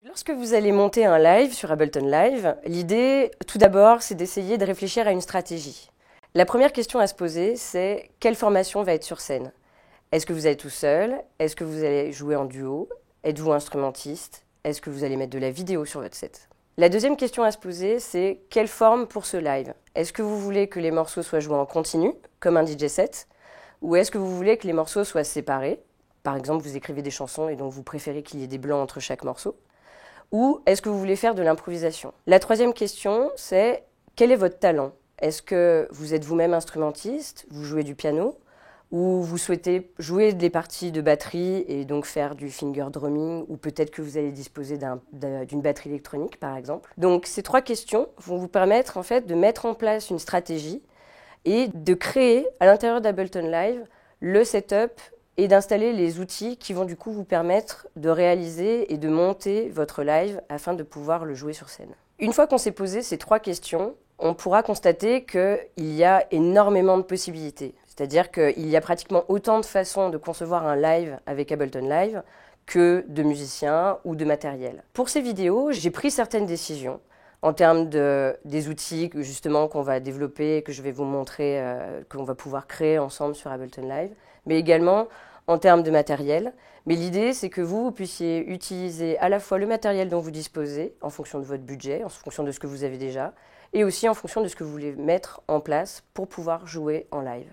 Lorsque vous allez monter un live sur Ableton Live, l'idée, tout d'abord, c'est d'essayer de réfléchir à une stratégie. La première question à se poser, c'est quelle formation va être sur scène? Est-ce que vous allez tout seul? Est-ce que vous allez jouer en duo? Êtes-vous instrumentiste? Est-ce que vous allez mettre de la vidéo sur votre set? La deuxième question à se poser, c'est quelle forme pour ce live? Est-ce que vous voulez que les morceaux soient joués en continu, comme un DJ set? Ou est-ce que vous voulez que les morceaux soient séparés? Par exemple, vous écrivez des chansons et donc vous préférez qu'il y ait des blancs entre chaque morceau. Ou est-ce que vous voulez faire de l'improvisation? La troisième question, c'est quel est votre talent? Est-ce que vous êtes vous-même instrumentiste, vous jouez du piano, ou vous souhaitez jouer des parties de batterie et donc faire du finger drumming, ou peut-être que vous allez disposer d'une batterie électronique, par exemple. Donc ces trois questions vont vous permettre en fait de mettre en place une stratégie et de créer à l'intérieur d'Ableton Live le setup et d'installer les outils qui vont du coup vous permettre de réaliser et de monter votre live afin de pouvoir le jouer sur scène. Une fois qu'on s'est posé ces trois questions, on pourra constater qu'il y a énormément de possibilités. C'est-à-dire qu'il y a pratiquement autant de façons de concevoir un live avec Ableton Live que de musiciens ou de matériel. Pour ces vidéos, j'ai pris certaines décisions en termes des outils justement qu'on va développer, que je vais vous montrer, qu'on va pouvoir créer ensemble sur Ableton Live, mais également en termes de matériel. Mais l'idée, c'est que vous puissiez utiliser à la fois le matériel dont vous disposez, en fonction de votre budget, en fonction de ce que vous avez déjà, et aussi en fonction de ce que vous voulez mettre en place pour pouvoir jouer en live.